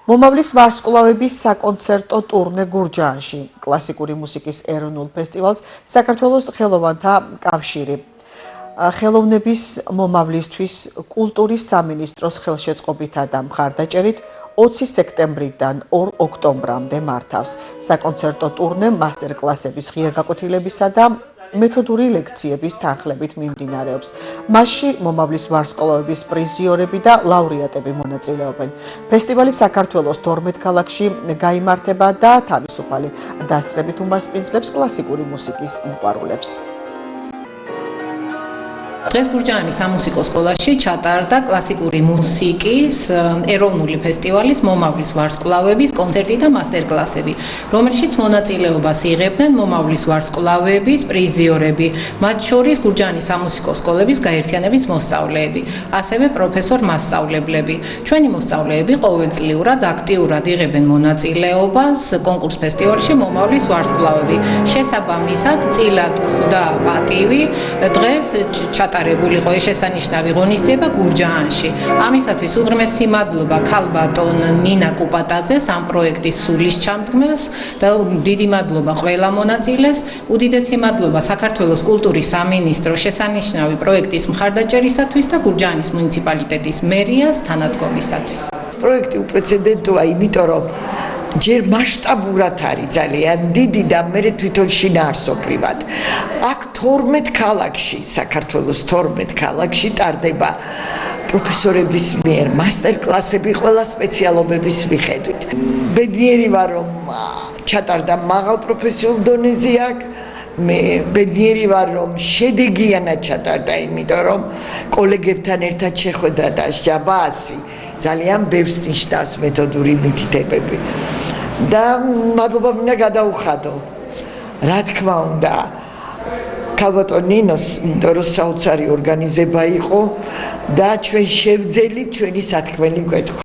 მომავლის ვარსკვლავების საკონცერტო ტურნე გურჯაანში, კლასიკური მუსიკის ეროვნულ ფესტივალს საქართველოს ხელოვანთა კავშირი. ხელოვნების მომავლისთვის კულტურის სამინისტროს ხელშეწყობითა და მხარდაჭერით 20 სექტემბრიდან 2 ოქტომბრამდე მართავს. საკონცერტო ტურნე მასტერკლასების ღია გაკვეთილებისა და მეთოდური ლექციების თანხლებით მიმდინარეობს. მასში მომავლის ვარსკვლავების პრიზიორები და ლაურეატები მონაწილეობენ. ფესტივალი საქართველოს 12 ქალაქში გაიმართება და თავისუფალი დასწრებით უმასპინძლებს კლასიკური მუსიკის მოყვარულებს. დღეს გურჯაანის სამუსიკო სკოლაში ჩატარდა კლასიკური მუსიკის ეროვნული ფესტივალის მომავლის ვარსკვლავების კონცერტი და მასტერკლასები, რომელშიც მონაწილეობას იღებდნენ მომავლის ვარსკვლავების პრიზიორები, მათ შორის გურჯაანის სამუსიკო სკოლების გაერთიანების მოსწავლეები, ასევე პროფესორ-მასწავლებლები. ჩვენი მოსწავლეები ყოველწლიურად აქტიურად იღებენ მონაწილეობას კონკურს ფესტივალში მომავლის ვარსკვლავები. შესაბამისად, წილად გვხვდა პატივი დღეს ჩატარებული იყო შესანიშნავი ღონისძიება გურჯაანში. ამისათვის უღრმესი მადლობა ქალბატონ ნინა კუპატაძეს ამ პროექტის სულის ჩამდგმელს და დიდი მადლობა ყველა მონაწილეს. უდიდესი მადლობა საქართველოს კულტურის სამინისტროს შესანიშნავი პროექტის მხარდაჭერისათვის და გურჯაანის მუნიციპალიტეტის მერიას თანადგომისათვის. პროექტი უპრეცედენტოა, იმიტომ რომ ჯერ მასშტაბურად არის ძალიან დიდი და მე თვითონ შინაარსობრივად. აქ 12 ქალაქში, საქართველოს 12 ქალაქში ტარდება პროფესორების მიერ მასტერკლასები ყველა სპეციალობების მიხედვით. ბედნიერი ვარ, რომ ჩატარდა მაღალ პროფესიულ დონეზე აქ. მე ბედნიერი ვარ, რომ შედეგიანად ჩატარდა, იმიტომ რომ კოლეგებთან ერთად შეხვედრა და ჟაბაასი ძალიან ბევრს ნიშნავს მეთოდური მითითებები. და მადლობა მინდა გადაუხადო. რა თქმა უნდა, ქალბატონ ნინოს, იმიტომ რომ საოცარი ორგანიზება იყო და ჩვენ შევძელით ჩვენი სათქმელი გვეთქვა.